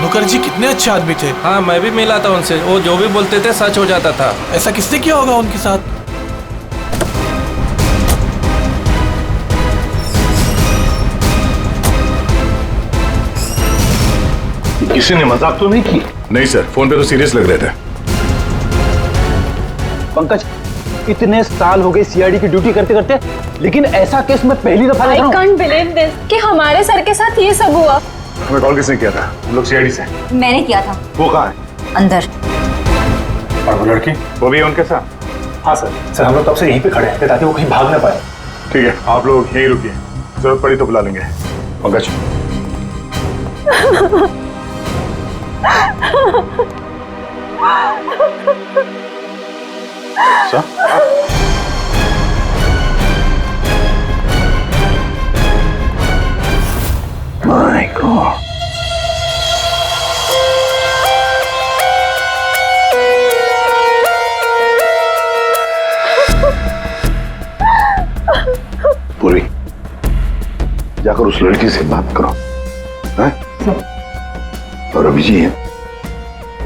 भानुकर जी कितने अच्छे आदमी थे। हाँ, मैं भी मिला था उनसे, वो जो भी बोलते थे सच हो जाता था। ऐसा किसने किया होगा उनके साथ? किसी ने मजाक तो नहीं की? नहीं सर, फोन पे तो सीरियस लग रहे थे। पंकज, इतने साल हो गए सीआईडी की ड्यूटी करते करते, लेकिन ऐसा केस मैं पहली दफा देख रहा हूं। I can't believe this कि हमारे सर के साथ ये सब हुआ। हमें कॉल किसने किया था? हम लोग सीआईडी से। मैंने किया था। वो कहाँ है? अंदर। और वो लड़की? वो भी है उनके साथ? हाँ सर, हम लोग तब से यहीं पे खड़े हैं ताकि वो कहीं भाग ना पाए। ठीक है, आप लोग यहीं रुकिए, जरूरत पड़ी तो बुला लेंगे। पंकज। My God. पूरी, जाकर उस लड़की से बात करो, हैं? और अभी जी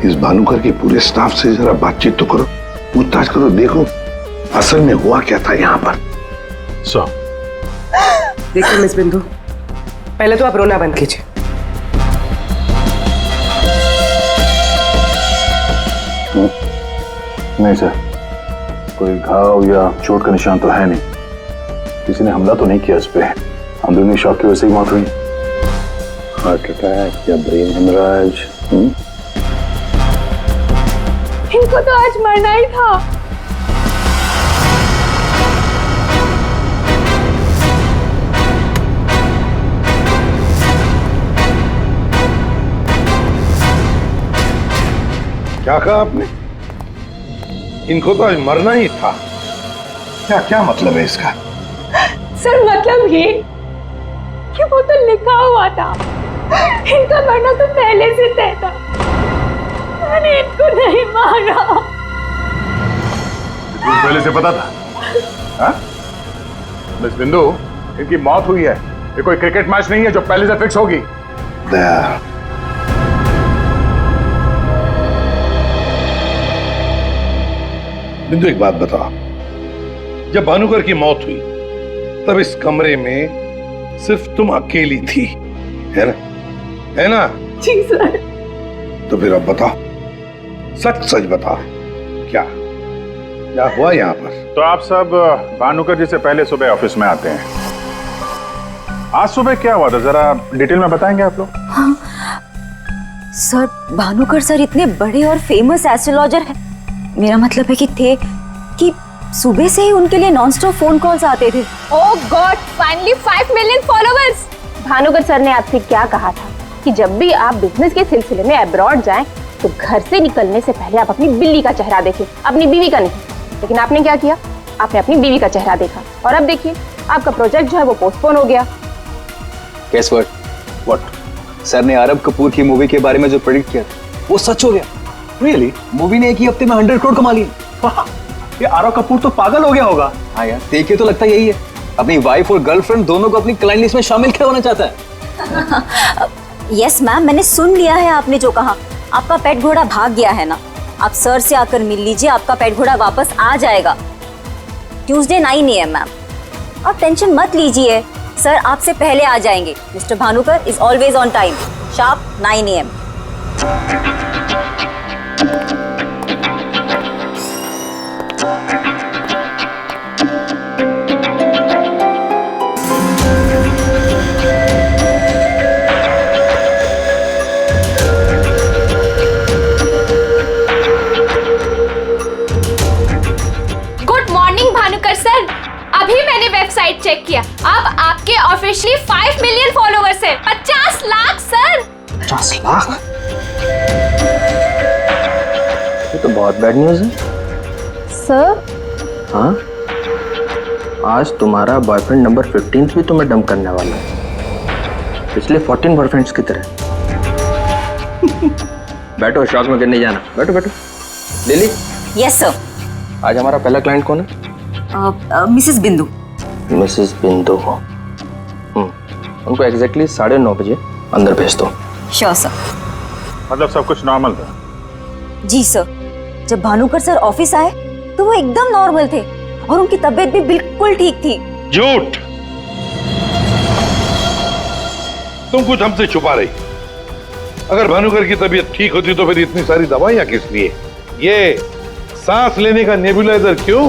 इस भानुकर के पूरे स्टाफ से जरा बातचीत तो करो, पूछताछ करो, देखो असल में हुआ क्या था यहाँ पर। देखिए मिस बिंदु, पहले तो आप रोना बंद कीजिए। नहीं सर, कोई घाव या चोट का निशान तो है नहीं, किसी ने हमला तो नहीं किया इस पे, अंदरूनी शॉक की वजह से ही मौत हुई। हार्ट अटैक या ब्रेन हेमराज? इनको तो आज मरना ही था। क्या कहा आपने? इनको तो आज मरना ही था? क्या क्या मतलब है इसका? सर मतलब ये कि वो तो लिखा हुआ था, इनका मरना तो पहले से तय था, मैंने इनको नहीं मारा। पहले से पता था? हाँ? मिस बिंदु, इनकी मौत हुई है, ये कोई क्रिकेट मैच नहीं है जो पहले से फिक्स होगी। बिंदु एक बात बताओ, जब भानुकर की मौत हुई तब इस कमरे में सिर्फ तुम अकेली थी, है ना? है ना? जी सर। तो फिर अब बताओ, सच सच बताओ, क्या क्या हुआ यहाँ पर? तो आप सब भानुकर जी से पहले सुबह ऑफिस में आते हैं, आज सुबह क्या हुआ था जरा डिटेल में बताएंगे आप लोग? हाँ सर, भानुकर सर इतने बड़े और फेमस एस्ट्रोलॉजर हैं, मेरा मतलब है कि थे कि सुबह से ही उनके लिए नॉनस्टॉप फोन कॉल्स आते थे। Oh god, finally 5 million followers. Bhanukar sir ने आपसे क्या कहा था कि जब भी आप बिजनेस के सिलसिले में अब्रॉड जाएं तो घर से निकलने से पहले आप अपनी बिल्ली का चेहरा देखें, अपनी बीवी का नहीं। लेकिन आपने क्या किया? आपने अपनी बीवी का चेहरा देखा और अब देखिए आपका प्रोजेक्ट जो है वो पोस्टपोन हो गया। Guess what? सर ने आरब कपूर की मूवी के बारे में जो प्रेडिक्ट किया वो सच हो गया। Really? मूवी ने एक ही हफ्ते में 100 करोड़ कमा लिए। ये आरव कपूर तो पागल हो गया होगा। हाँ यार, देखिए तो लगता यही है, अपनी वाइफ और गर्लफ्रेंड दोनों को अपनी क्लाइंट लिस्ट में शामिल करवाना चाहता है। यस मैम, मैंने सुन लिया है आपने जो कहा। आपका पेट घोड़ा भाग गया है ना, आप सर से आकर मिल लीजिए, आपका पेट घोड़ा वापस आ जाएगा ट्यूसडे 9 AM मैम। आप टेंशन मत लीजिए, सर आपसे पहले आ जाएंगे। Mister Bhanukar is always on time, sharp 9 AM। Website check किया, अब आपके ऑफिशियली 5 मिलियन फॉलोअर्स हैं। 50 लाख सर। 50 लाख? ये तो बहुत बैड न्यूज़ है सर। हाँ, आज तुम्हारा बॉयफ्रेंड नंबर 15 भी तुम्हें डंप करने वाला है, पिछले 14 बॉयफ्रेंड्स की तरह। बैठो, शॉक में गिरने जाना। बैठो बैठो। लिली। Yes sir. आज हमारा पहला क्लाइंट कौन है? मिसेस बिंदु। मिसेस बिंदु हो। उनको एग्जैक्टली 9:30 बजे अंदर भेज दो। Sure sir. मतलब सब कुछ नॉर्मल था? जी सर, जब भानुकर सर ऑफिस आए तो वो एकदम नॉर्मल थे और उनकी तबीयत भी बिल्कुल ठीक थी। झूठ! तुम कुछ हमसे छुपा रही। अगर भानुकर की तबीयत ठीक होती तो फिर इतनी सारी दवाइयां किस लिए? ये सांस लेने का नेबुलाइजर क्यों?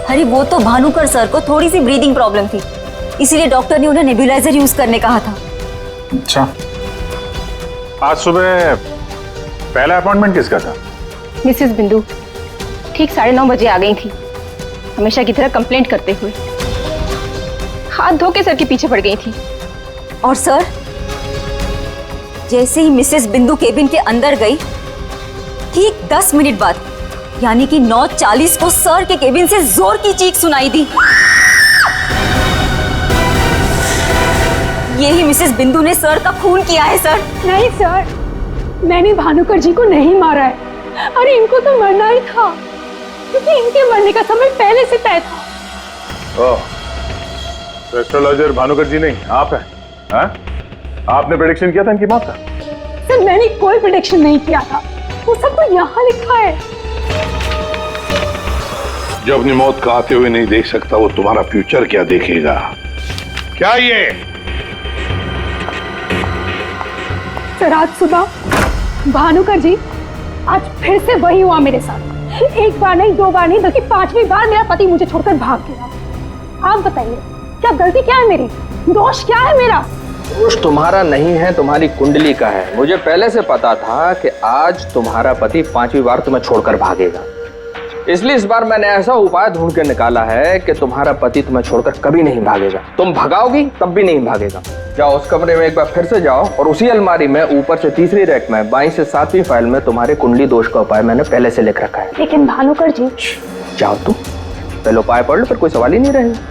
अरे वो तो भानुकर सर को थोड़ी सी ब्रीदिंग प्रॉब्लम थी, इसीलिए डॉक्टर ने उन्हें नेबुलाइजर यूज करने कहा था। अच्छा, आज सुबह पहला अपॉइंटमेंट किसका था? मिसेस बिंदु ठीक 9:30 बजे आ गई थी, हमेशा की तरह कंप्लेंट करते हुए। हाथ धो के सर के पीछे पड़ गई थी। और सर जैसे ही मिसेस बिंदु केबिन के अंदर गई, ठीक 10 मिनट बाद यानी कि 9:40 को सर के केबिन से जोर की चीख सुनाई दी। यही मिसेस बिंदु ने सर का खून किया है सर। नहीं सर, मैंने भानुकर जी को नहीं मारा है। अरे इनको तो मरना ही था, क्योंकि इनके मरने का समय पहले से तय था। ओह, एस्ट्रोलॉजर भानुकर जी नहीं, आप हैं? हाँ? आपने प्रेडिक्शन किया था इनकी मौत का? सर मैंने कोई प्रेडिक्शन नहीं किया था, वो सब तो यहाँ लिखा है। जो अपनी मौत का आते हुए नहीं देख सकता, वो तुम्हारा फ्यूचर क्या देखेगा? क्या ये? सर आज सुबह भानुकर जी, आज फिर से वही हुआ मेरे साथ। एक बार नहीं, 2 बार नहीं, बल्कि 5वीं बार मेरा पति मुझे छोड़कर भाग गया। आप बताइए क्या गलती क्या है मेरी, दोष क्या है मेरा? दोष तुम्हारा नहीं है, तुम्हारी कुंडली का है। मुझे पहले से पता था कि आज तुम्हारा पति 5वीं बार तुम्हें छोड़कर भागेगा, इसलिए इस बार मैंने ऐसा उपाय ढूंढ के निकाला है कि तुम्हारा पति तुम्हें छोड़कर कभी नहीं भागेगा। तुम भगाओगी तब भी नहीं भागेगा। जाओ उस कमरे में एक बार फिर से जाओ, और उसी अलमारी में ऊपर से 3री रैक में 22 से 7वीं फाइल में तुम्हारे कुंडली दोष का उपाय मैंने पहले से लिख रखा है। लेकिन भानुकर जी। जाओ तुम पहले उपाय पढ़ लो, फिर कोई सवाल ही नहीं रहेगा।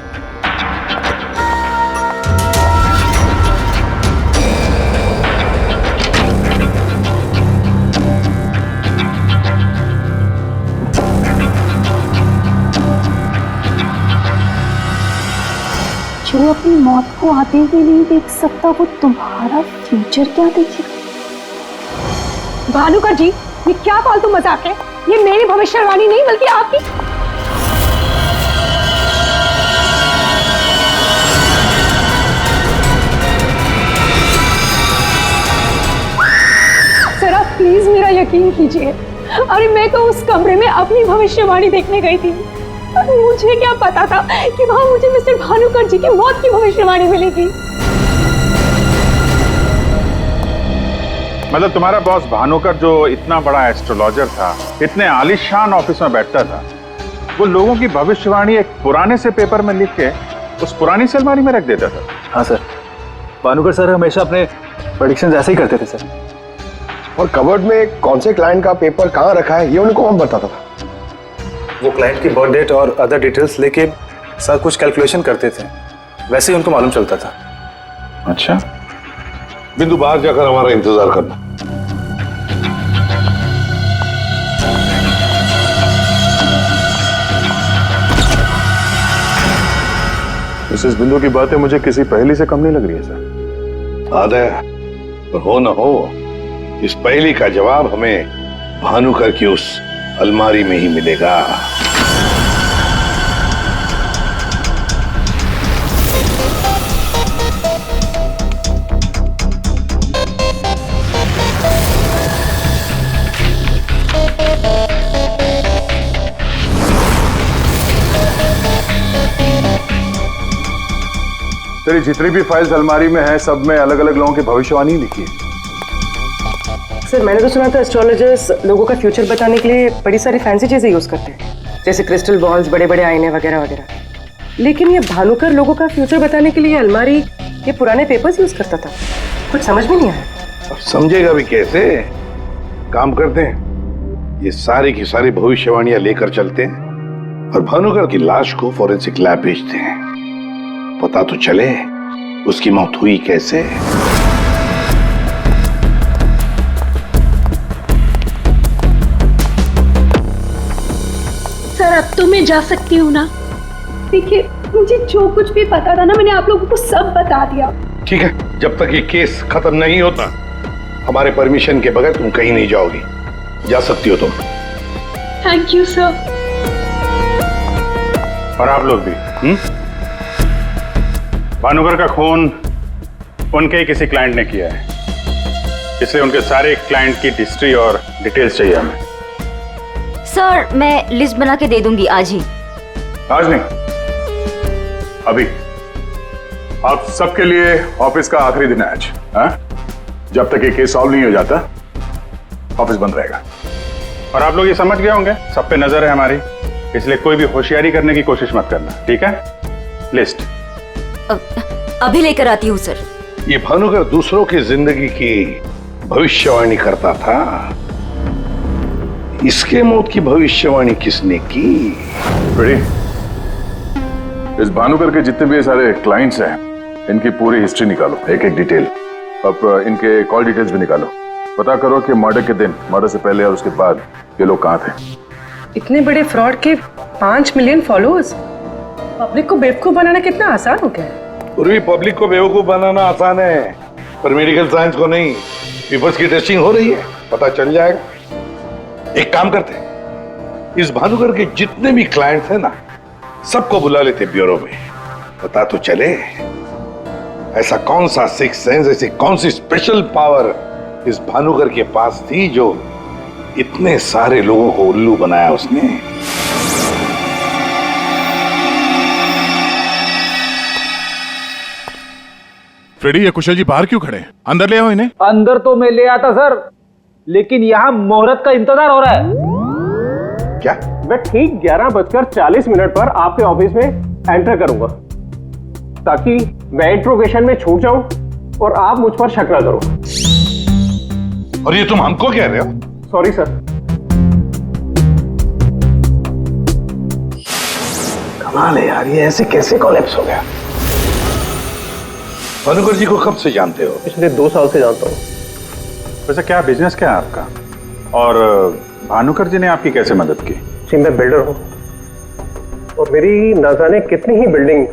जो अपनी मौत को आते हुए नहीं देख सकता, वो तुम्हारा फ्यूचर क्या देखेगा? भानुकर जी, ये क्या फालतू मजाक है? ये मेरी भविष्यवाणी नहीं बल्कि आपकी। सर आप प्लीज मेरा यकीन कीजिए। अरे मैं तो उस कमरे में अपनी भविष्यवाणी देखने गई थी। मुझे क्या पता था कि वहां मुझे मिस्टर भानुकर जी की मौत की भविष्यवाणी मिलेगी। मतलब तुम्हारा बॉस भानुकर जो इतना बड़ा एस्ट्रोलॉजर था, इतने आलीशान ऑफिस में बैठता था, वो लोगों की भविष्यवाणी एक पुराने से पेपर में लिख के उस पुरानी से अलमारी में रख देता था? हाँ सर, भानुकर सर हमेशा अपने प्रेडिक्शंस ऐसे ही करते थे सर। और कबर्ड में कौन से क्लाइंट का पेपर कहाँ रखा है ये उनको कौन बताता था? वो क्लाइंट की बर्थ डेट और अदर डिटेल्स लेके सर कुछ कैलकुलेशन करते थे, वैसे ही उनको मालूम चलता था। अच्छा, बिंदु बाहर जाकर हमारा इंतजार करना। मिसेस बिंदु की बातें मुझे किसी पहेली से कम नहीं लग रही है सर। आदय, पर हो न हो, इस पहेली का जवाब हमें भानुकर की उस अलमारी में ही मिलेगा। तेरी जितनी भी फाइल्स अलमारी में है, सब में अलग अलग लोगों की भविष्यवाणी लिखी है। सर मैंने तो सुना था एस्ट्रोलॉजर्स लोगों का फ्यूचर बताने के लिए बड़ी सारी फैंसी चीजें यूज करते हैं, जैसे क्रिस्टल बॉल्स, बड़े बड़े आईने वगैरह वगैरह। लेकिन ये भानुकर लोगों का फ्यूचर बताने के लिए अलमारी, ये पुराने पेपर्स यूज करता था। कुछ समझ में नहीं आया। अब समझेगा भी कैसे? काम करते हैं, ये सारी की सारी भविष्यवाणियां लेकर चलते हैं और भानुकर की लाश को फॉरेंसिक लैब भेजते हैं। पता तो चले उसकी मौत हुई कैसे। सर अब तो मैं जा सकती हूँ ना? देखिए मुझे जो कुछ भी पता था ना, मैंने आप लोगों को सब बता दिया। ठीक है, जब तक ये केस खत्म नहीं होता हमारे परमिशन के बगैर तुम कहीं नहीं जाओगी। जा सकती हो तुम। Thank you sir. और आप लोग भी। भानुकर का खून उनके ही किसी क्लाइंट ने किया है, इसलिए उनके सारे क्लाइंट की हिस्ट्री और डिटेल्स चाहिए हमें। सर मैं लिस्ट बना के दे दूंगी आज ही। आज नहीं, अभी। आप सबके लिए ऑफिस का आखिरी दिन है आज। हाँ? जब तक ये केस सॉल्व नहीं हो जाता ऑफिस बंद रहेगा। और आप लोग ये समझ गए होंगे, सब पे नजर है हमारी, इसलिए कोई भी होशियारी करने की कोशिश मत करना, ठीक है? लिस्ट अभी लेकर आती हूँ सर। ये भानुकर दूसरों की जिंदगी की भविष्यवाणी करता था, इसके मौत की भविष्यवाणी किसने की? इस भानुकर के जितने भी सारे क्लाइंट्स हैं, इनकी पूरी हिस्ट्री निकालो, एक एक डिटेल। अब इनके कॉल डिटेल्स भी निकालो। पता करो कि मर्डर के दिन, मर्डर से पहले और उसके बाद ये लोग कहाँ थे। इतने बड़े फ्रॉड के 5 मिलियन फॉलोअर्स, पब्लिक को बेवकूफ बनाना कितना आसान हो गया है। पूरी पब्लिक को बेवकूफ बनाना आसान है, पर मेडिकल साइंस को नहीं। पीपल्स की टेस्टिंग हो रही है, पता चल जाएगा। एक काम करते हैं, इस भानुकर के जितने भी क्लाइंट्स हैं ना, सबको बुला लेते ब्यूरो में। पता तो चले ऐसा कौन सा सिक्स सेंस, ऐसी कौन सी स्पेशल पावर इस भानुकर के पास थी जो इतने सारे लोगों को उल्लू बनाया उसने। फ्रेडी, ये कुशल जी बाहर क्यों खड़े हैं? अंदर ले आओ इन्हें। अंदर तो मैं ले आता सर, लेकिन यहाँ मुहूर्त का इंतजार हो रहा है। क्या? मैं ठीक 11:40 पर आपके ऑफिस में एंटर करूंगा, ताकि मैं इंट्रोगेशन में छूट जाऊं और आप मुझ पर शक ना करो। और ये तुम हमको कह रहे हो? Sorry sir. कमाल है यार, ये ऐसे कैसे कोलैप्स हो गया? भानुकर जी को कब से जानते हो? पिछले 2 साल से जानता हूँ। वैसे क्या बिजनेस क्या है आपका? और भानुकर जी ने आपकी कैसे मदद की? जी मैं बिल्डर हूँ, और मेरी ना जाने कितनी ही बिल्डिंग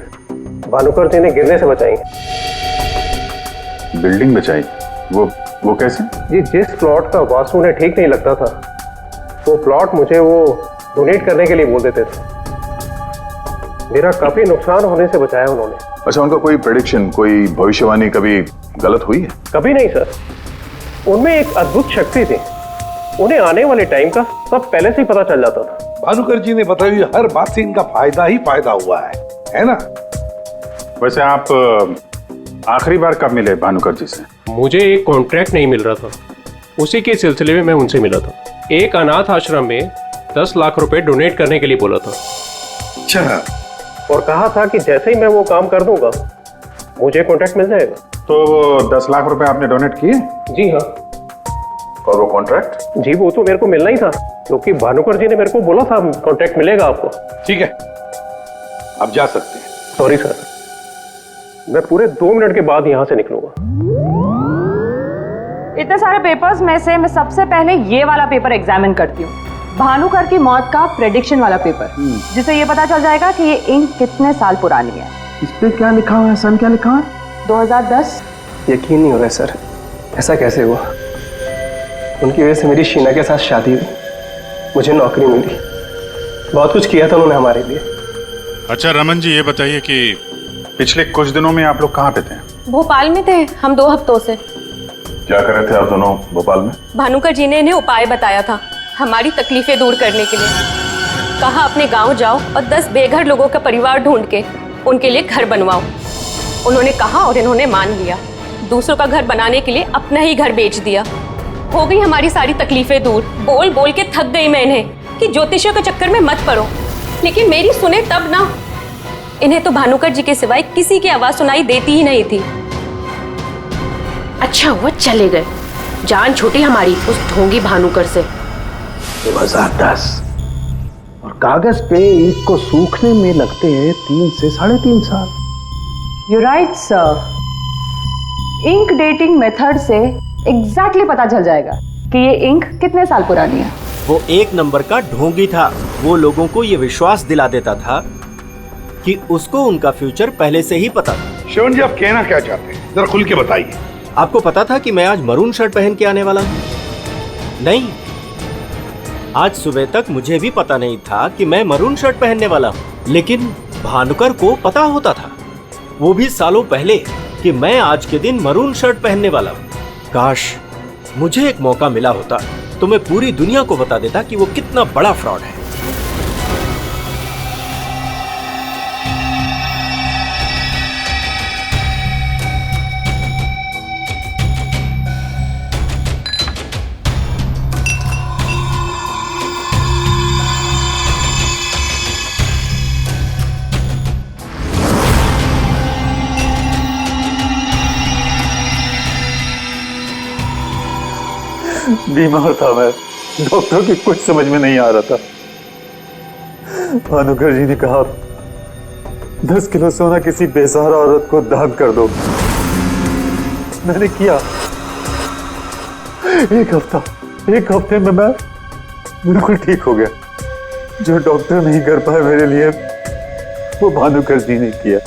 भानुकर जी ने गिरने से बचाई। बिल्डिंग बचाई? वो कैसे? जी जिस प्लॉट का वास्तु उन्हें ठीक नहीं लगता था, वो प्लॉट मुझे वो डोनेट करने के लिए बोल देते थे। मेरा काफी नुकसान होने से बचाया उन्होंने। अच्छा, उनका कोई प्रेडिक्शन, कोई भविष्यवाणी कभी गलत हुई है? कभी नहीं सर, उनमें एक अद्भुत शक्ति थी। उन्हें आने वाले टाइम का सब पहले से ही पता चल जाता था। भानुकर जी ने बताई हुई हर बात से इनका फायदा ही फायदा हुआ है ना? वैसे आप आखिरी बार कब मिले भानुकर जी से? मुझे एक कॉन्ट्रैक्ट नहीं मिल रहा था, उसी के सिलसिले में मैं उनसे मिला था। एक अनाथ आश्रम में 10 लाख रुपए डोनेट करने के लिए बोला था। अच्छा। और कहा था कि जैसे ही मैं वो काम कर दूंगा मुझे कॉन्ट्रैक्ट मिल जाएगा। तो 10 लाख रुपए आपने डोनेट किए? जी हाँ। और वो कॉन्ट्रैक्ट? जी वो तो मेरे को मिलना ही था, क्योंकि भानुकर जी ने मेरे को बोला था कॉन्ट्रैक्ट मिलेगा आपको। ठीक है, आप जा सकते हैं। सॉरी सर, मैं पूरे 2 मिनट के बाद यहाँ से निकलूंगा। इतने सारे पेपर्स में से मैं सबसे पहले ये वाला पेपर एग्जामिन करती हूँ, भानुकर की मौत का प्रेडिक्शन वाला पेपर, जिससे ये पता चल जाएगा कि ये इंक कितने साल पुरानी है। इस पे क्या लिखा हुआ है? सन क्या लिखा है? 2010। यकीन नहीं हो रहा है सर, ऐसा कैसे हुआ? उनकी वजह से मेरी शीना के साथ शादी हुई, मुझे नौकरी मिली, बहुत कुछ किया था उन्होंने हमारे लिए। अच्छा रमन जी, ये बताइए कि पिछले कुछ दिनों में आप लोग कहाँ पे थे? भोपाल में थे हम 2 हफ्तों से। क्या कर रहे थे आप दोनों भोपाल में? भानुकर जी ने इन्हें उपाय बताया था हमारी तकलीफें दूर करने के लिए। कहा अपने गांव जाओ और 10 बेघर लोगों का परिवार ढूंढ के उनके लिए घर बनवाओ। उन्होंने कहा और इन्होंने मान लिया। दूसरों का घर बनाने के लिए अपना ही घर बेच दिया। हो गई हमारी सारी तकलीफें दूर। बोल बोल के थक गई मैं इन्हें कि ज्योतिषियों के चक्कर में मत पड़ो, लेकिन मेरी सुने तब ना। इन्हें तो भानुकर जी के सिवाय किसी की आवाज सुनाई देती ही नहीं थी। अच्छा हुआ चले गए, जान छूटी हमारी उस ढोंगी भानुकर से। 2010 और कागज पे ईंट को सूखने में लगते हैं 3 से 3.5 साल। You right sir, ink dating method से एग्जैक्टली पता चल जाएगा कि ये इंक कितने साल पुरानी है। वो एक नंबर का ढोंगी था। वो लोगों को ये विश्वास दिला देता था कि उसको उनका फ्यूचर पहले से ही पता था। श्रवण जी, आप कहना क्या चाहते हैं, जरा खुल के बताइए। आपको पता था कि मैं आज मरून शर्ट पहन के आने वाला हूँ? नहीं, आज सुबह तक मुझे भी पता नहीं था कि मैं मरून शर्ट पहनने वाला हूँ, लेकिन भानुकर को पता होता था, वो भी सालों पहले, कि मैं आज के दिन मरून शर्ट पहनने वाला हूँ। काश मुझे एक मौका मिला होता तो मैं पूरी दुनिया को बता देता कि वो कितना बड़ा फ्रॉड है। बीमार था मैं, डॉक्टर की कुछ समझ में नहीं आ रहा था। भानुकर जी ने कहा 10 किलो सोना किसी बेसहारा औरत को दान कर दो। मैंने किया। एक हफ्ते में मैं बिल्कुल ठीक हो गया। जो डॉक्टर नहीं कर पाए मेरे लिए, वो भानुकर जी ने किया।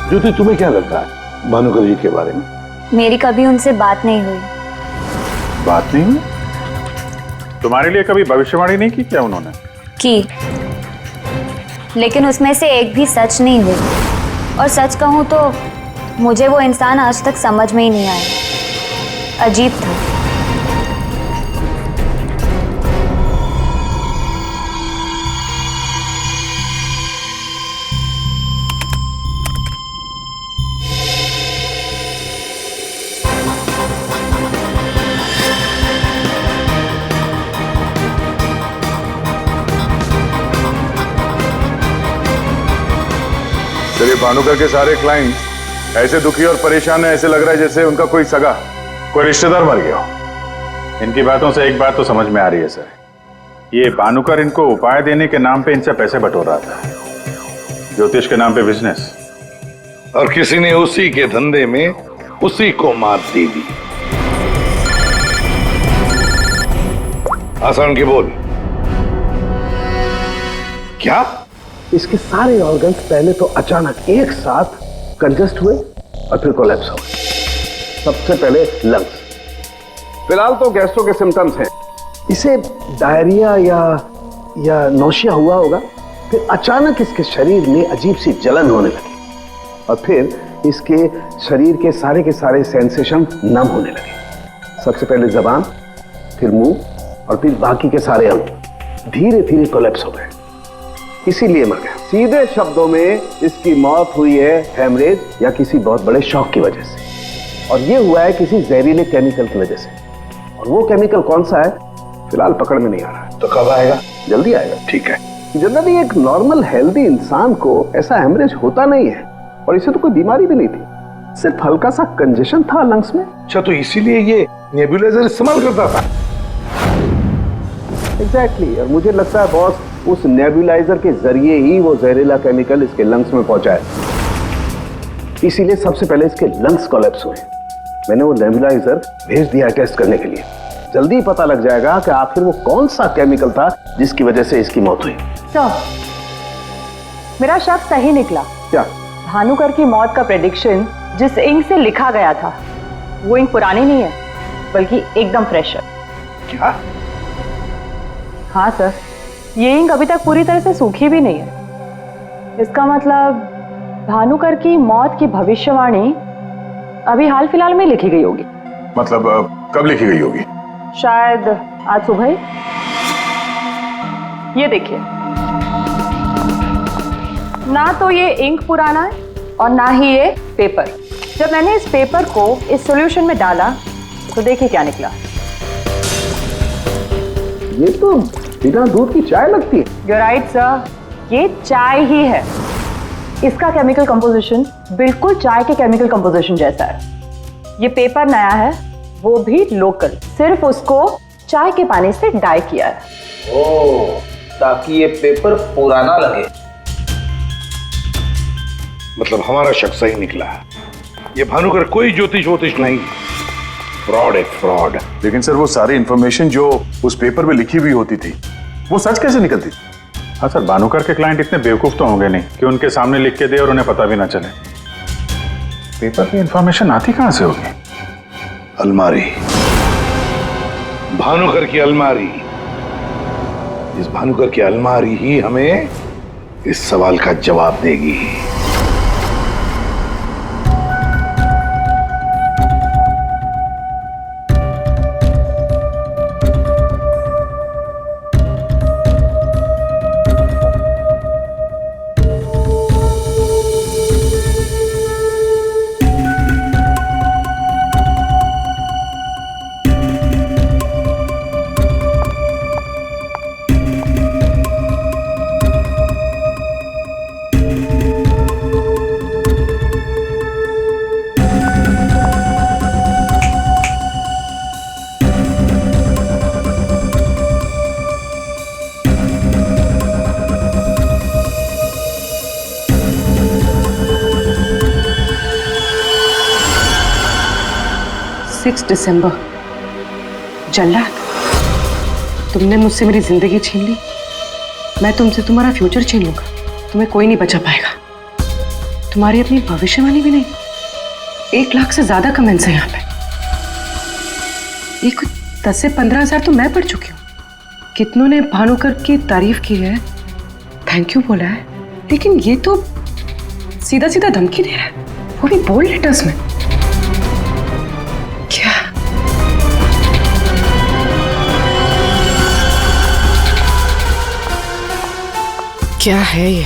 ज्योति, तुम्हें क्या लगता है भानुकर जी के बारे में? मेरी कभी उनसे बात नहीं हुई। बात नहीं हुई? तुम्हारे लिए कभी भविष्यवाणी नहीं की क्या उन्होंने? की, लेकिन उसमें से एक भी सच नहीं हुई। और सच कहूं तो मुझे वो इंसान आज तक समझ में ही नहीं आया। अजीब था। चलिए, भानुकर के सारे क्लाइंट ऐसे दुखी और परेशान है, ऐसे लग रहा है जैसे उनका कोई सगा, कोई रिश्तेदार मर गया हो। इनकी बातों से एक बात तो समझ में आ रही है सर, ये भानुकर इनको उपाय देने के नाम पे इनसे पैसे बटोर रहा था, ज्योतिष के नाम पे बिजनेस, और किसी ने उसी के धंधे में उसी को मात दे दी। आसान के बोल। क्या? इसके सारे ऑर्गन्स पहले तो अचानक एक साथ कंजस्ट हुए और फिर कोलैप्स हो गए। सबसे पहले लंग्स। फिलहाल तो गैस्ट्रो के सिम्टम्स हैं। इसे डायरिया या नौशिया हुआ होगा। फिर अचानक इसके शरीर में अजीब सी जलन होने लगी और फिर इसके शरीर के सारे सेंसेशन नम होने लगे। सबसे पहले जबान, फिर मुंह और फिर बाकी के सारे अंग धीरे धीरे कोलैप्स हो गए, इसीलिए मर गया। सीधे शब्दों में इसकी मौत हुई है हेमरेज या किसी बहुत बड़े शॉक की वजह से, और ये हुआ है किसी जहरीले केमिकल की वजह से। और वो केमिकल कौन सा है फिलहाल पकड़ में नहीं आ रहा है। तो कब आएगा? जल्दी आएगा। ठीक है। जनरली एक नॉर्मल हेल्दी इंसान को ऐसा हेमरेज होता नहीं है, और इसे तो कोई बीमारी भी नहीं थी, सिर्फ हल्का सा कंजेशन था लंग्स में। अच्छा, तो इसीलिए ये नेबुलाइजर इस्तेमाल करता था? एग्जैक्टली। और मुझे लगता है बॉस, उस नेबुलाइजर के जरिए ही वो जहरीला केमिकल इसके लंग्स में पहुंचा है, इसीलिए सबसे पहले इसके लंग्स कोलैप्स हुए। मैंने वो नेबुलाइजर भेज दिया है टेस्ट करने के लिए। जल्दी पता लग जाएगा कि आखिर वो कौन सा केमिकल था जिसकी वजह से इसकी मौत हुई। सर, मेरा शक सही निकला। क्या? भानुकर की मौत का प्रेडिक्शन जिस इंक से लिखा गया था, वो इंक पुरानी नहीं है, बल्कि एकदम फ्रेश है। क्या? हाँ सर, ये इंक अभी तक पूरी तरह से सूखी भी नहीं है। इसका मतलब भानुकर की मौत की भविष्यवाणी अभी हाल फिलहाल में लिखी गई होगी। मतलब कब लिखी गई होगी? शायद आज सुबह ही। ये देखिए, ना तो ये इंक पुराना है और ना ही ये पेपर। जब मैंने इस पेपर को इस सॉल्यूशन में डाला तो देखिए क्या निकला। ये तो बिना दूध की चाय लगती है। You're right, sir. ये चाय ही है। इसका केमिकल कंपोजिशन बिल्कुल चाय के केमिकल कंपोजिशन जैसा है। ये पेपर नया है, वो भी लोकल, सिर्फ उसको चाय के पानी से डाई किया है। ओह, ताकि ये पेपर पुराना लगे। मतलब हमारा शक सही निकला है। ये भानुकर कोई ज्योतिष नहीं, फ्रॉड है, फ्रॉड। लेकिन सर, वो सारी इंफॉर्मेशन जो उस पेपर में लिखी हुई होती थी, वो सच कैसे निकलती? हाँ सर, भानुकर के क्लाइंट इतने बेवकूफ तो होंगे नहीं कि उनके सामने लिख के दे और उन्हें पता भी ना चले। पेपर पे इंफॉर्मेशन आती कहां से होगी? अलमारी, भानुकर की अलमारी। इस भानुकर की अलमारी ही हमें इस सवाल का जवाब देगी। दिसंबर। जल्लाद, तुमने मुझसे मेरी जिंदगी छीन ली, मैं तुमसे तुम्हारा फ्यूचर छीन लूंगा। तुम्हें कोई नहीं बचा पाएगा। तुम्हारी अपनी भविष्यवाणी भी नहीं। 1 लाख से ज्यादा कमेंट्स हैं यहाँ पे। ये कुछ 10 से 15 हजार तो मैं पढ़ चुकी हूँ। कितनों ने भानुकर की तारीफ की है, थैंक यू बोला है, लेकिन ये तो सीधा सीधा धमकी दे रहा है, वो भी बोल्ड लेटर्स में। क्या है ये?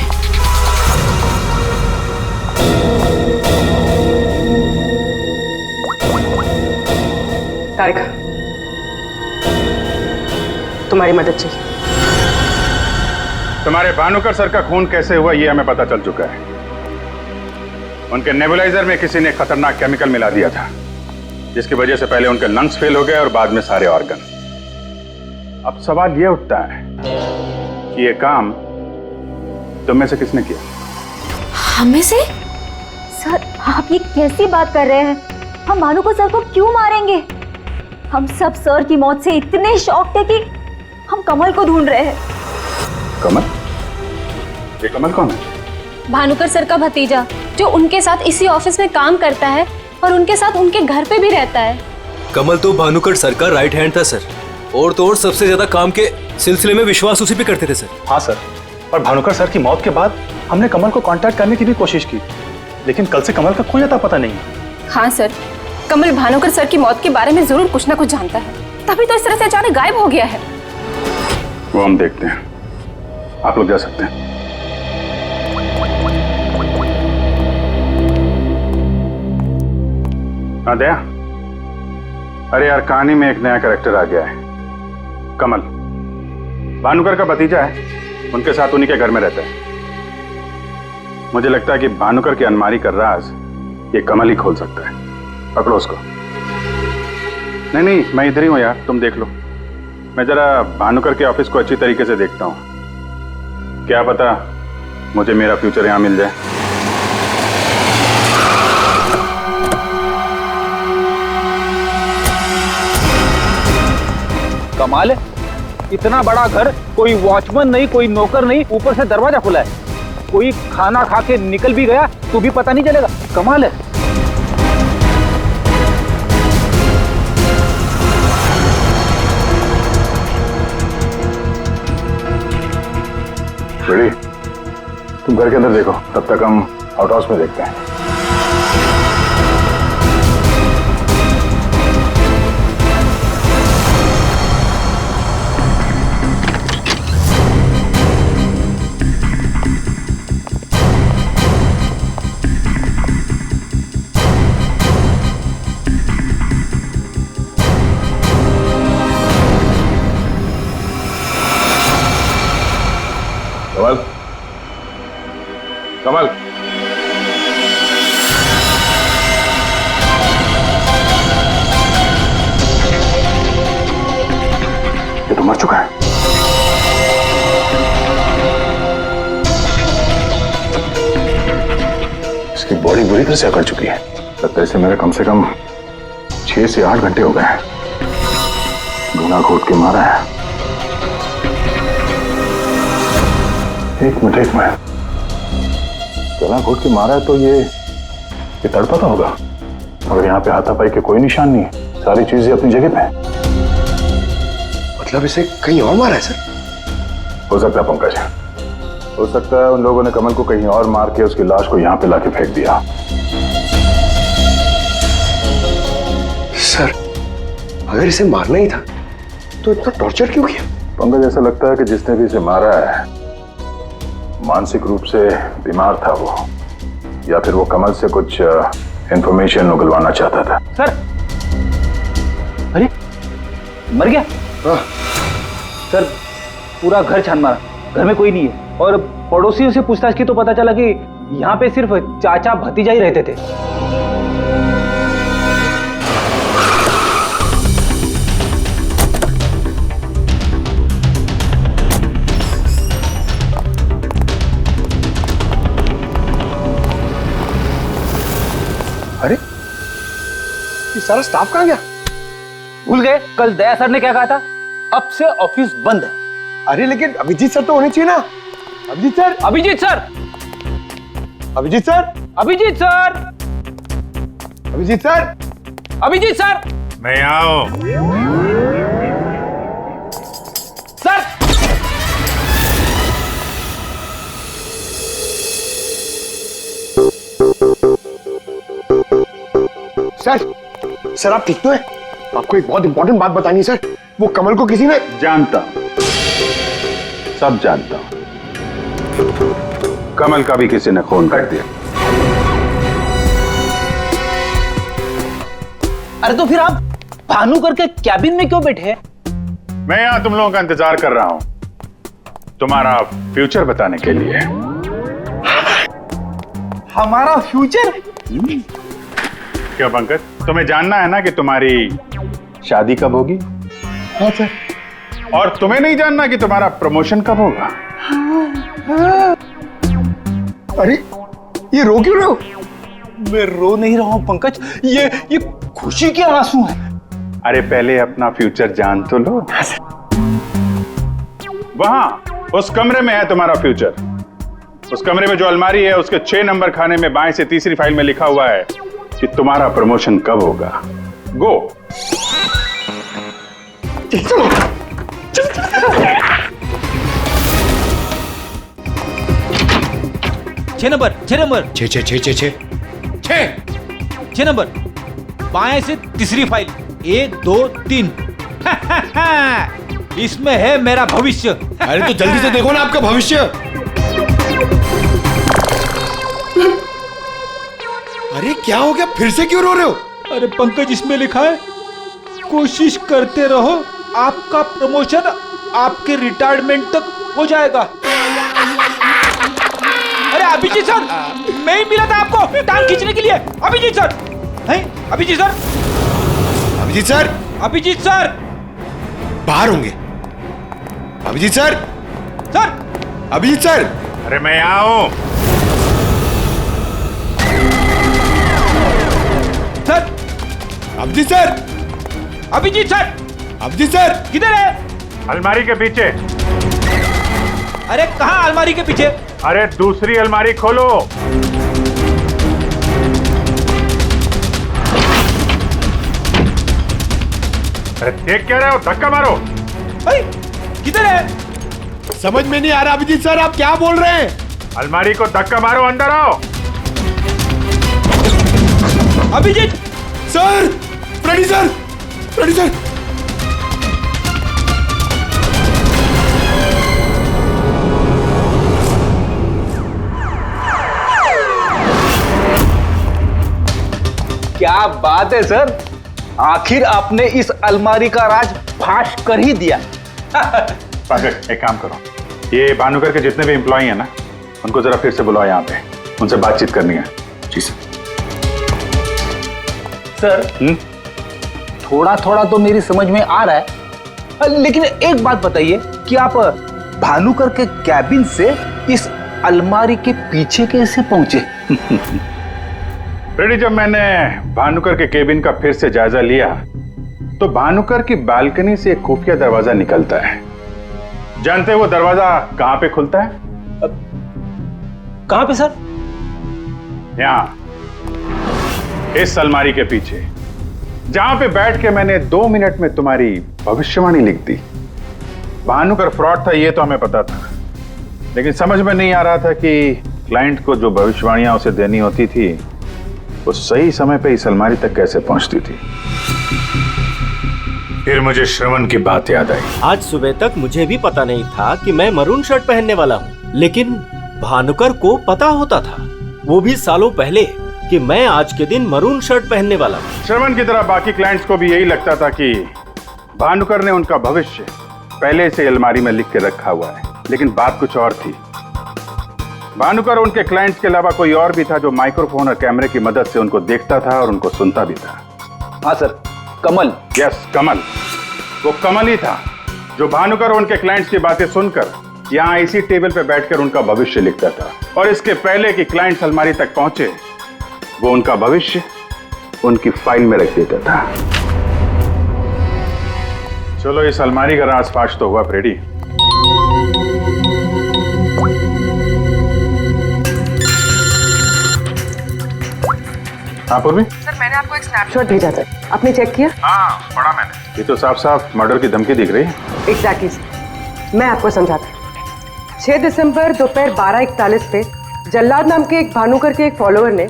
तारिका, तुम्हारी मदद चाहिए। तुम्हारे भानुकर सर का खून कैसे हुआ ये हमें पता चल चुका है। उनके नेबुलाइजर में किसी ने खतरनाक केमिकल मिला दिया था, जिसकी वजह से पहले उनके लंग्स फेल हो गए और बाद में सारे ऑर्गन। अब सवाल ये उठता है कि ये काम तुम में से किसने किया? हमें से? सर, आप ये कैसी बात कर रहे हैं? हम भानुकर सर को क्यों मारेंगे? हम सब सर की मौत से इतने शॉक थे कि हम कमल को ढूंढ रहे हैं। कमल? ये कमल कौन है? भानुकर सर का भतीजा, जो उनके साथ इसी ऑफिस में काम करता है और उनके साथ उनके घर पे भी रहता है। कमल तो भानुकर सर का राइट हैंड था सर, और तो और सबसे ज्यादा काम के सिलसिले में विश्वास उसी पे करते थे सर। हाँ सर, और भानुकर सर की मौत के बाद हमने कमल को कांटेक्ट करने की भी कोशिश की, लेकिन कल से कमल का कोई अता पता नहीं है। हाँ सर, कमल भानुकर सर की मौत के बारे में जरूर कुछ ना कुछ जानता है, तभी तो इस तरह से अचानक गायब हो गया है। वो हम देखते हैं, आप लोग जा सकते हैं। हाँ दया, अरे यार, कहानी में एक नया कैरेक्टर आ गया है, कमल। भानुकर का भतीजा है, उनके साथ उन्हीं के घर में रहता है। मुझे लगता है कि भानुकर की अलमारी का राज ये कमल ही खोल सकता है। पकड़ो उसको। नहीं नहीं, मैं इधर ही हूं यार, तुम देख लो। मैं जरा भानुकर के ऑफिस को अच्छी तरीके से देखता हूं, क्या पता मुझे मेरा फ्यूचर यहां मिल जाए। कमाल है, इतना बड़ा घर, कोई वॉचमैन नहीं, कोई नौकर नहीं, ऊपर से दरवाजा खुला है। कोई खाना खा के निकल भी गया तो भी पता नहीं चलेगा। कमाल है। रेडी, तुम घर के अंदर देखो, तब तक हम आउट हाउस में देखते हैं। कमल, कमल, ये तो मर चुका है। इसकी बॉडी बुरी तरह से अकड़ चुकी है। लगता है इसे मेरे कम से कम 6 से 8 घंटे हो गए हैं। गुना घोट के मारा है। एक मिनट गला घोट के मारा है तो ये तड़पता होगा, मगर यहाँ पे हाथापाई के कोई निशान नहीं है, सारी चीजें अपनी जगह पे हैं। मतलब इसे कहीं और मारा है सर? हो सकता है पंकज, हो सकता है उन लोगों ने कमल को कहीं और मार के उसकी लाश को यहाँ पे लाके फेंक दिया। सर अगर इसे मारना ही था तो इतना टॉर्चर क्यों किया? पंकज, ऐसा लगता है कि जिसने भी इसे मारा है मानसिक रूप से बीमार था वो, या फिर वो कमल से कुछ इंफॉर्मेशन उगलवाना चाहता था। सर, अरे मर गया? हाँ। सर पूरा घर छान मारा, घर में कोई नहीं है, और पड़ोसियों से पूछताछ की तो पता चला कि यहाँ पे सिर्फ चाचा भतीजा ही रहते थे। अरे ये सारा स्टाफ कहाँ गया? भूल गए कल दया सर ने क्या कहा था, अब से ऑफिस बंद है। अरे लेकिन अभिजीत सर तो होने चाहिए ना। Abhijeet sir, Abhijeet sir, Abhijeet sir, Abhijeet sir, Abhijeet sir, Abhijeet sir, मैं आओ। सर सर, सर आप ठीक तो है? आपको एक बहुत इंपॉर्टेंट बात बतानी है सर। वो कमल को किसी ने... जानता हूं, सब जानता हूं। कमल का भी किसी ने खून कर दिया। अरे तो फिर आप भानुकर के कैबिन में क्यों बैठे हैं? मैं यहां तुम लोगों का इंतजार कर रहा हूं, तुम्हारा फ्यूचर बताने के लिए। हमारा फ्यूचर? क्यों पंकज, तुम्हें जानना है ना कि तुम्हारी शादी कब होगी? हाँ सर। और तुम्हें नहीं जानना कि तुम्हारा प्रमोशन कब होगा? अरे ये रो क्यों रहे हो? मैं रो नहीं रहा हूं पंकज, ये खुशी के आंसू हैं। अरे पहले अपना फ्यूचर जान तो लो। वहां उस कमरे में है तुम्हारा फ्यूचर। उस कमरे में जो अलमारी है उसके 6 नंबर खाने में बाएं से तीसरी फाइल में लिखा हुआ है कि तुम्हारा प्रमोशन कब होगा। गो। छह नंबर, 6 नंबर, 6 नंबर, बाएं से तीसरी फाइल, 1 2 3। इसमें है मेरा भविष्य। अरे तो जल्दी से देखो ना आपका भविष्य। अरे क्या हो गया, फिर से क्यों रो रहे हो? अरे पंकज, इसमें लिखा है कोशिश करते रहो, आपका प्रमोशन आपके रिटायरमेंट तक हो जाएगा। अरे अभिजीत सर, मैं ही मिला था आपको टांग खींचने के लिए। अभिजीत सर, हैं? Abhijeet sir, Abhijeet sir, Abhijeet sir बाहर होंगे। Abhijeet sir, sir, Abhijeet sir. अरे मैं यहां हूं। Sir, Abhijeet sir, Abhijeet sir, Abhijeet sir किधर है? अलमारी के पीछे। अरे कहाँ अलमारी के पीछे? अरे दूसरी अलमारी खोलो। अरे देख क्या रहे हो, धक्का मारो। किधर है? समझ में नहीं आ रहा अभिजीत सर, आप क्या बोल रहे हैं? अलमारी को धक्का मारो, अंदर आओ। Abhijeet sir, Freddy sir, Freddy sir. क्या बात है सर, आखिर आपने इस अलमारी का राज फाश कर ही दिया। पंकज, एक काम करो, ये भानुकर के जितने भी एम्प्लॉई हैं ना, उनको जरा फिर से बुलाओ यहाँ पे, उनसे बातचीत करनी है। जी सर। सर, थोड़ा थोड़ा तो मेरी समझ में आ रहा है, लेकिन एक बात बताइए कि आप भानुकर के कैबिन से इस अलमारी के पीछे कैसे पहुंचे? फ्रेडी, जब मैंने भानुकर के केबिन का फिर से जायजा लिया तो भानुकर की बालकनी से एक खुफिया दरवाजा निकलता है। जानते हैं वो दरवाजा कहां पे खुलता है? कहां पे सर? यहाँ, इस अलमारी के पीछे, जहां पे बैठ के मैंने 2 मिनट में तुम्हारी भविष्यवाणी लिख दी। भानुकर फ्रॉड था ये तो हमें पता था, लेकिन समझ में नहीं आ रहा था कि क्लाइंट को जो भविष्यवाणियां उसे देनी होती थी वो सही समय पे इस अलमारी तक कैसे पहुंचती थी। फिर मुझे श्रवण की बात याद आई। आज सुबह तक मुझे भी पता नहीं था कि मैं मरून शर्ट पहनने वाला हूँ, लेकिन भानुकर को पता होता था, वो भी सालों पहले, कि मैं आज के दिन मरून शर्ट पहनने वाला हूँ। श्रवण की तरह बाकी क्लाइंट्स को भी यही लगता था कि भानुकर ने उनका भविष्य पहले से अलमारी में लिख के रखा हुआ है, लेकिन बात कुछ और थी। भानुकर उनके क्लाइंट्स के अलावा कोई और भी था जो माइक्रोफोन और कैमरे की मदद से उनको देखता था और उनको सुनता भी था। हाँ सर, कमल। यस, कमल। वो कमल ही था जो भानुकर और उनके क्लाइंट्स की बातें सुनकर यहाँ इसी टेबल पे बैठकर उनका भविष्य लिखता था, और इसके पहले कि क्लाइंट्स अलमारी तक पहुंचे वो उनका भविष्य उनकी फाइल में रख देता था। चलो इस अलमारी का राज फाश तो हुआ फ्रेडी। हाँ पूर्वी? सर मैंने आपको एक स्नैपशॉट भेजा था, आपने चेक किया? हाँ पढ़ा मैंने। ये तो साफ साफ मर्डर की धमकी दिख रही है। एग्जैक्टली सर, मैं आपको समझाता हूँ। 6 दिसंबर दोपहर 12:41 पे जल्लाद नाम के एक भानुकर के एक फॉलोअर ने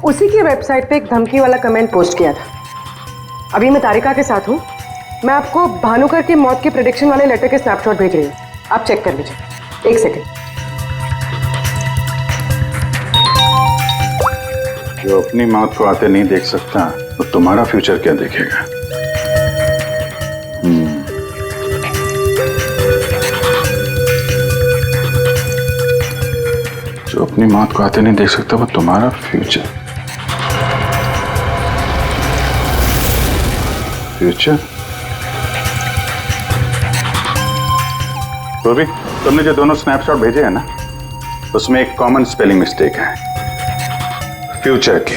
उसी की वेबसाइट पे एक धमकी वाला कमेंट पोस्ट किया था। अभी मैं तारिका के साथ हूँ, मैं आपको भानुकर की मौत के प्रेडिक्शन वाले लेटर के स्नैपशॉट भेज रही हूँ, आप चेक कर लीजिए। 1 सेकेंड। जो अपनी मौत को आते नहीं देख सकता तो तुम्हारा फ्यूचर क्या देखेगा? जो अपनी मौत को आते नहीं देख सकता वो तुम्हारा फ्यूचर। फ्यूचर? तो भी तुमने जो दोनों स्नैपशॉट भेजे हैं ना, उसमें एक कॉमन स्पेलिंग मिस्टेक है, फ्यूचर की।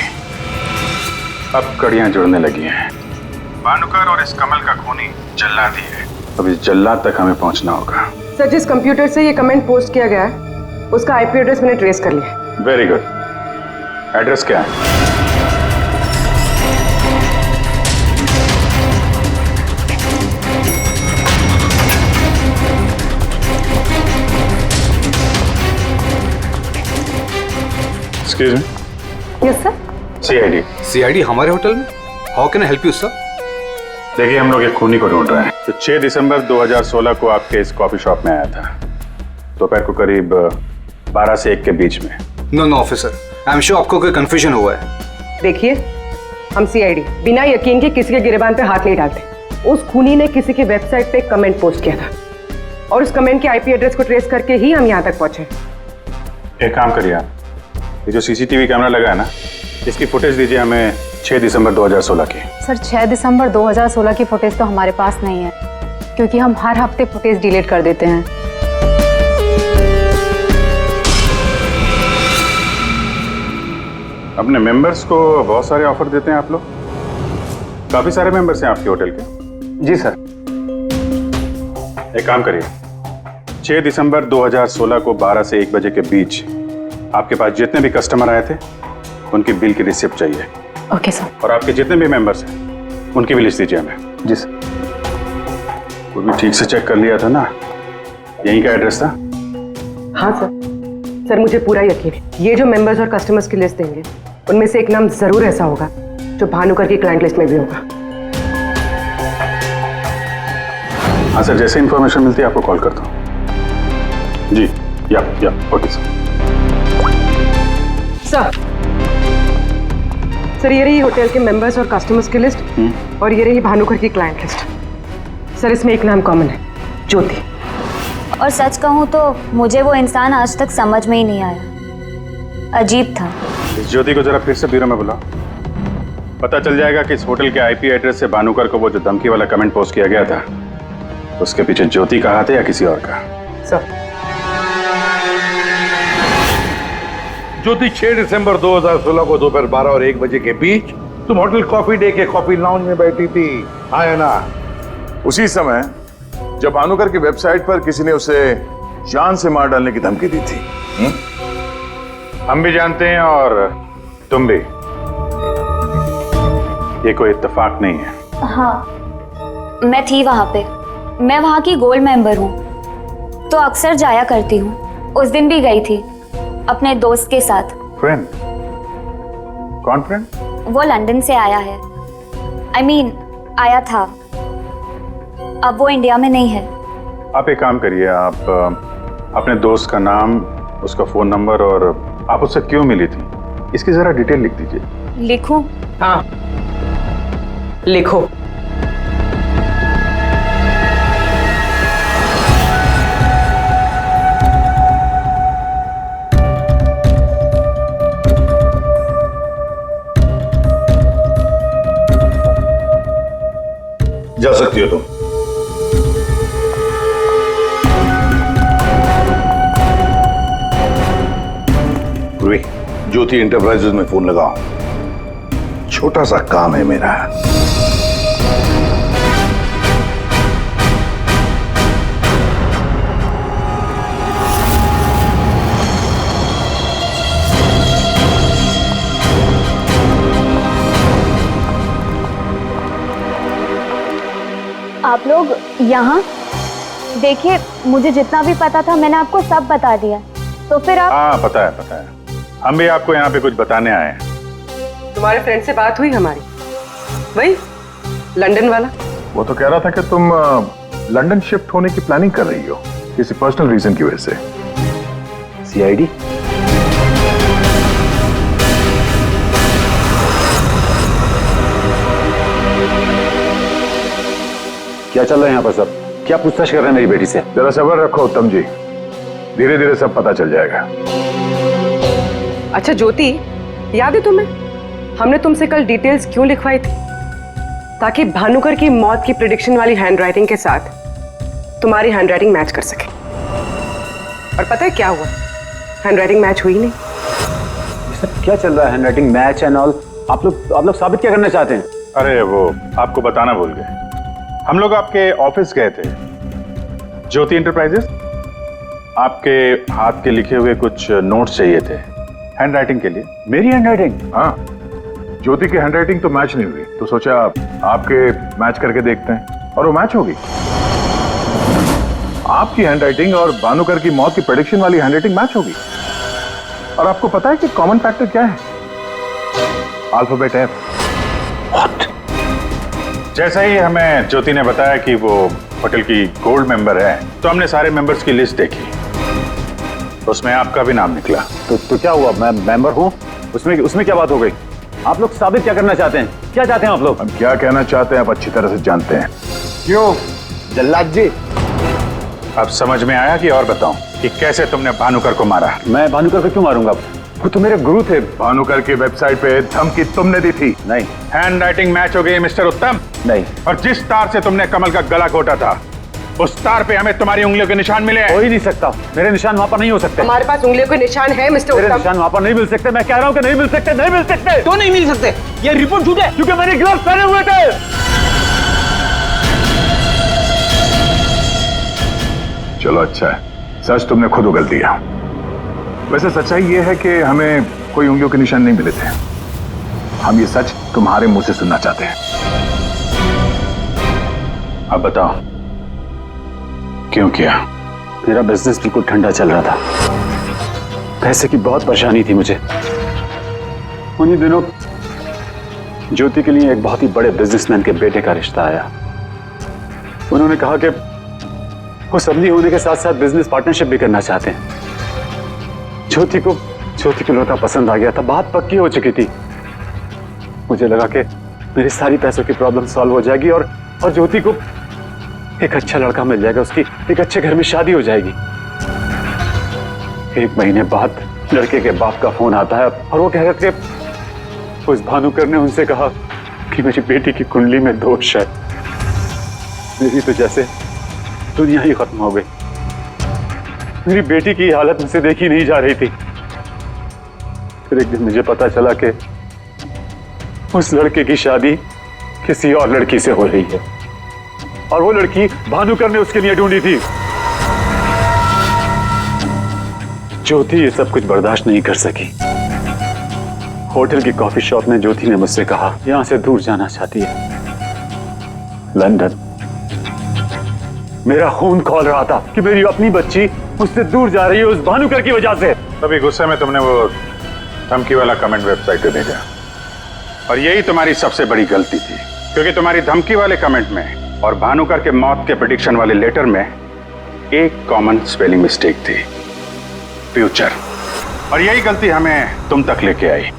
अब कड़ियां जुड़ने लगी हैं। भानुकर और इस कमल का खूनी जल्लाद ही है। अब इस जल्लाद तक हमें पहुंचना होगा। सर जिस कंप्यूटर से ये कमेंट पोस्ट किया गया है उसका आईपी एड्रेस मैंने ट्रेस कर लिया। Very good. एड्रेस क्या है? Excuse me. Yes sir. CID. CID हमारे होटल में? How can I help you sir? देखिए हम लोग एक खूनी को ढूंढ रहे हैं तो 6 दिसंबर 2016 को आपके इस कॉफी शॉप में आया था, दोपहर को करीब 12 से 1 के बीच में। No officer, I am sure आपको कोई कंफ्यूजन हुआ है। देखिए हम सीआईडी बिना यकीन के किसी के गिरबान पे हाथ नहीं डालते। उस खूनी ने किसी की वेबसाइट पे एक कमेंट पोस्ट किया था और उस कमेंट के आईपी एड्रेस को ट्रेस करके ही हम यहाँ तक पहुंचे। एक काम करिए आप, ये जो सीसीटीवी कैमरा लगा है ना, इसकी फुटेज दीजिए हमें 6 दिसंबर 2016 की। सर 6 दिसंबर 2016 की फुटेज तो हमारे पास नहीं है, क्योंकि हम हर हफ्ते फुटेज डिलीट कर देते हैं। अपने मेंबर्स को बहुत सारे ऑफर देते हैं आप लोग? काफी सारे मेंबर्स हैं आपके होटल के? जी सर। एक काम करिए, 6 दिसंबर 2016 को 12 से 1 बजे के बीच आपके पास जितने भी कस्टमर आए थे उनकी बिल की रिसिप्ट चाहिए। Okay sir. और आपके जितने भी मेंबर्स हैं उनकी भी लिस्ट दीजिए हमें। जी सर। वो भी ठीक से चेक कर लिया था ना? यहीं का एड्रेस था? हाँ सर। सर मुझे पूरा यकीन है ये जो मेंबर्स और कस्टमर्स की लिस्ट देंगे उनमें से एक नाम जरूर ऐसा होगा जो भानुकर की क्लाइंट लिस्ट में भी होगा। हाँ सर, जैसे इंफॉर्मेशन मिलती है आपको कॉल करता हूँ। जी या ओके सर। सर ये रही होटल के मेंबर्स और कस्टमर्स की लिस्ट और ये रही भानुकर की क्लाइंट लिस्ट। सर इसमें एक नाम कॉमन है, ज्योति। और सच कहूँ तो मुझे वो इंसान आज तक समझ में ही नहीं आया, अजीब था। इस ज्योति को जरा फिर से ब्यूरो में बुलाओ, पता चल जाएगा कि इस होटल के आईपी एड्रेस से भानुकर को वो जो धमकी वाला कमेंट पोस्ट किया गया था उसके पीछे ज्योति का हाथ है या किसी और का। सर ज्योति 6 दिसंबर 2016 को दोपहर 12 और 1 बजे के बीच तुम होटल कॉफी डे के कॉफी लाउंज में बैठी थी, हाँ या ना? उसी समय जब भानुकर की वेबसाइट पर किसी ने उसे जान से मार डालने की धमकी दी थी। हम भी जानते हैं और तुम भी। ये कोई इत्तेफाक नहीं है। हाँ, मैं थी वहां पे। मैं वहां की गोल्ड मेंबर हूँ, तो अक्सर जाया करती हूँ। उस दिन भी गई थी अपने दोस्त के साथ। फ्रेंड? कौन फ्रेंड? वो लंदन से आया है। I mean, आया था। अब वो इंडिया में नहीं है। आप एक काम करिए, आप अपने दोस्त का नाम, उसका फोन नंबर और आप उससे क्यों मिली थी, इसकी जरा डिटेल लिख दीजिए। लिखूं? हाँ, लिखो। जा सकती हो तुम। पूर्वी, ज्योति इंटरप्राइजेज में फोन लगाओ, छोटा सा काम है मेरा। आप लोग यहाँ देखिए, मुझे जितना भी पता था मैंने आपको सब बता दिया। तो फिर आप? हाँ, पता है। हम भी आपको यहाँ पे कुछ बताने आए हैं। तुम्हारे फ्रेंड से बात हुई हमारी, वही लंदन वाला? वो तो कह रहा था कि तुम लंदन शिफ्ट होने की प्लानिंग कर रही हो किसी पर्सनल रीजन की वजह से। सीआईडी? क्या चल रहा है यहाँ पर सब? क्या पूछताछ कर रहे हैं मेरी बेटी से? जरा सब्र रखो उत्तम जी, धीरे धीरे सब पता चल जाएगा। अच्छा ज्योति, याद है तुम्हें हमने तुमसे कल डिटेल्स क्यों लिखवाई थी? ताकि भानुकर की मौत की प्रेडिक्शन वाली हैंडराइटिंग के साथ तुम्हारी हैंडराइटिंग मैच कर सके। और पता है क्या हुआ? हैंडराइटिंग मैच हुई नहीं। क्या चल रहा है? Handwriting match and all? आप लोग साबित क्या करना चाहते हैं? अरे वो आपको बताना भूल गए, हम लोग आपके ऑफिस गए थे, ज्योति इंटरप्राइजेस। आपके हाथ के लिखे हुए कुछ नोट्स चाहिए थे हैंडराइटिंग के लिए। मेरी हैंडराइटिंग? हाँ, ज्योति की हैंडराइटिंग तो मैच नहीं हुई, तो सोचा आपके मैच करके देखते हैं, और वो मैच होगी। आपकी हैंडराइटिंग और भानुकर की मौत की प्रेडिक्शन वाली हैंडराइटिंग मैच होगी। और आपको पता है कि कॉमन फैक्टर क्या है? Alphabet F. जैसा ही हमें ज्योति ने बताया कि वो होटल की गोल्ड मेंबर है, तो हमने सारे मेंबर्स की लिस्ट देखी, उसमें आपका भी नाम निकला। तो क्या हुआ? मैं मेंबर हूँ, उसमें क्या बात हो गई? आप लोग साबित क्या करना चाहते हैं? क्या चाहते हैं आप लोग? हम क्या कहना चाहते हैं आप अच्छी तरह से जानते हैं। क्यों जल्लाद जी? अब समझ में आया कि और बताऊं कि कैसे तुमने भानुकर को मारा? मैं भानुकर को क्यों मारूंगा? वो तो मेरे गुरु थे। भानुकर की वेबसाइट पे धमकी तुमने दी थी। नहीं। हैंडराइटिंग मैच हो गई मिस्टर उत्तम। नहीं। और जिस तार से तुमने कमल का गला घोटा था, उस तार पे हमें तुम्हारी उंगलियों के निशान मिले। हो ही नहीं सकता, मेरे निशान वहां पर नहीं हो सकते। हमारे पास उंगलियों के निशान है मिस्टर मेरे उत्तम। निशान वहां पर नहीं मिल सकते। मैं कह रहा हूं कि नहीं मिल सकते, नहीं मिल सकते। तो नहीं मिल सकते, ये रिपोर्ट झूठ है क्योंकि मैंने ग्लव्स पहने हुए थे। चलो अच्छा है, सच तुमने खुद उगल दिया। वैसे सच्चाई ये है कि हमें कोई उंगलियों के निशान नहीं मिले थे। हम ये सच तुम्हारे मुंह से सुनना चाहते हैं। अब बताओ क्यों किया? मेरा बिजनेस बिल्कुल ठंडा चल रहा था, पैसे की बहुत परेशानी थी मुझे। उन्हीं दिनों ज्योति के लिए एक बहुत ही बड़े बिजनेसमैन के बेटे का रिश्ता आया। उन्होंने कहा कि वो सबनी होने के साथ साथ बिजनेस पार्टनरशिप भी करना चाहते हैं। ज्योति को लड़का पसंद आ गया था, बात पक्की हो चुकी थी। मुझे लगा कि मेरी सारी पैसों की प्रॉब्लम सॉल्व हो जाएगी और ज्योति को एक अच्छा लड़का मिल जाएगा, उसकी एक अच्छे घर में शादी हो जाएगी। 1 महीने बाद लड़के के बाप का फोन आता है और वो कह रहे थे उस भानुकर ने उनसे कहा कि मेरी बेटी की कुंडली में दोष है। मेरी तो जैसे दुनिया ही खत्म हो गई। मेरी बेटी की हालत मुझसे देखी नहीं जा रही थी। फिर एक दिन मुझे पता चला कि उस लड़के की शादी किसी और लड़की से हो रही है और वो लड़की भानुकर ने उसके लिए ढूंढी थी। ज्योति ये सब कुछ बर्दाश्त नहीं कर सकी। होटल की कॉफी शॉप में ज्योति ने मुझसे कहा यहां से दूर जाना चाहती है, लंदन। मेरा खून खौल रहा था कि मेरी अपनी बच्ची मुझसे दूर जा रही है उस भानुकर की वजह से। तभी गुस्से में तुमने वो धमकी वाला कमेंट वेबसाइट पे भेजा, और यही तुम्हारी सबसे बड़ी गलती थी, क्योंकि तुम्हारी धमकी वाले कमेंट में और भानुकर के मौत के प्रेडिक्शन वाले लेटर में एक कॉमन स्पेलिंग मिस्टेक थी, फ्यूचर। और यही गलती हमें तुम तक लेके आई।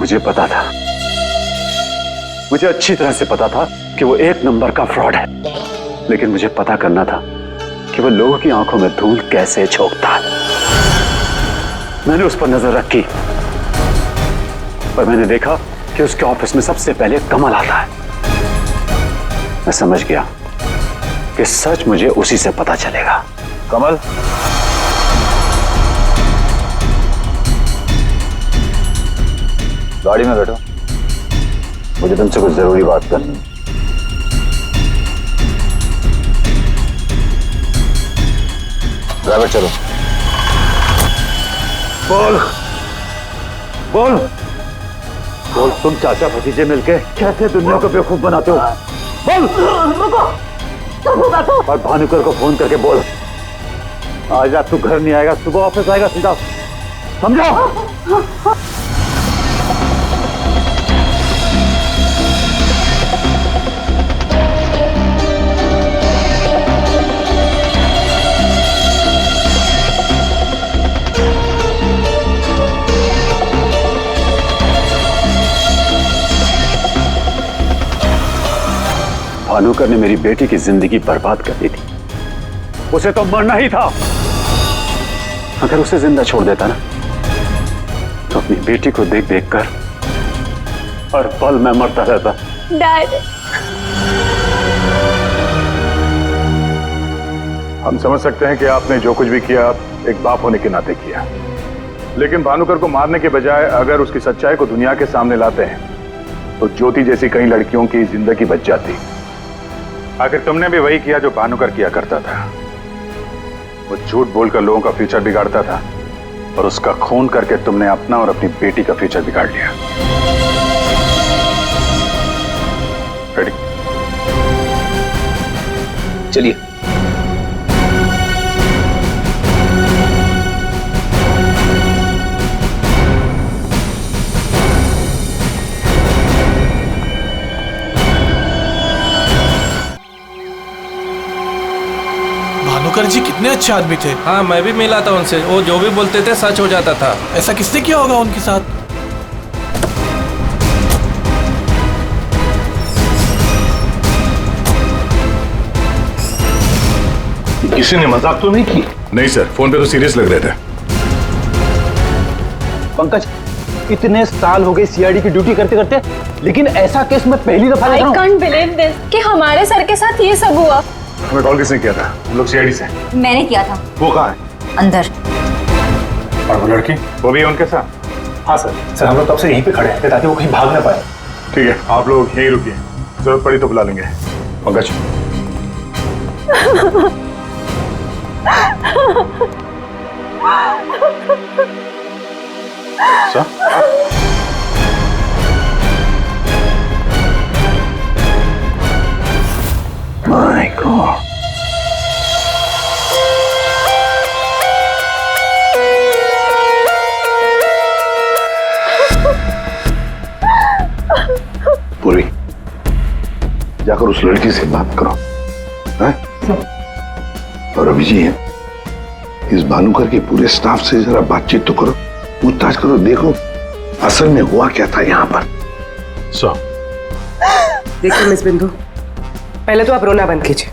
मुझे पता था, मुझे अच्छी तरह से पता था कि वो एक नंबर का फ्रॉड है, लेकिन मुझे पता करना था कि वो लोगों की आंखों में धूल कैसे झोंकता है। मैंने उस पर नजर रखी और मैंने देखा कि उसके ऑफिस में सबसे पहले कमल आता है। मैं समझ गया कि सच मुझे उसी से पता चलेगा। कमल, गाड़ी में बैठो, मुझे तुमसे कुछ जरूरी बात करनी है। ड्राइवर चलो। बोल बोल बोल, तुम चाचा भतीजे मिलके कैसे दुनिया को बेवकूफ बनाते हो? बोल। और भानुकर को फोन करके बोल आज रात तू घर नहीं आएगा, सुबह ऑफिस आएगा सीधा, समझो? भानुकर ने मेरी बेटी की जिंदगी बर्बाद कर दी थी। उसे तो मरना ही था। अगर उसे जिंदा छोड़ देता ना, तो अपनी बेटी को देख देख कर हर पल मैं मरता रहता। डैड, हम समझ सकते हैं कि आपने जो कुछ भी किया एक बाप होने के नाते किया, लेकिन भानुकर को मारने के बजाय अगर उसकी सच्चाई को दुनिया के सामने लाते हैं तो ज्योति जैसी कई लड़कियों की जिंदगी बच जाती। आखिर तुमने भी वही किया जो भानुकर किया करता था। वो झूठ बोलकर लोगों का फ्यूचर बिगाड़ता था, और उसका खून करके तुमने अपना और अपनी बेटी का फ्यूचर बिगाड़ लिया। रेडी? चलिए। भानुकर जी कितने अच्छे आदमी थे। हाँ, मैं भी मिला था उनसे, वो जो भी बोलते थे सच हो जाता था। ऐसा किसने किया होगा उनके साथ? किसी ने मजाक तो नहीं की? नहीं सर, फोन पे तो सीरियस लग रहे थे। पंकज, इतने साल हो गए सीआईडी की ड्यूटी करते करते, लेकिन ऐसा केस मैं पहली दफा देख रहा हूं। I can't believe this कि हमारे सर के साथ ये सब हुआ। हमें कॉल किसने किया था? हम लोग सीआईडी से। मैंने किया था। वो कहाँ है? अंदर। और वो लड़की, वो भी है उनके साथ? हाँ सर, हम लोग तब से यहीं पे खड़े हैं ताकि वो कहीं भाग ना पाए। ठीक है, आप लोग यहीं रुकिए, जरूरत पड़ी तो बुला लेंगे। पंकज। My God. पूरी, जाकर उस लड़की से बात करो, हैं? और अभी जी इस भानुकर के पूरे स्टाफ से जरा बातचीत तो करो, पूछताछ करो, देखो असल में हुआ क्या था यहाँ पर। देखिए मिस बिंदु, पहले तो आप रोना बंद कीजिए।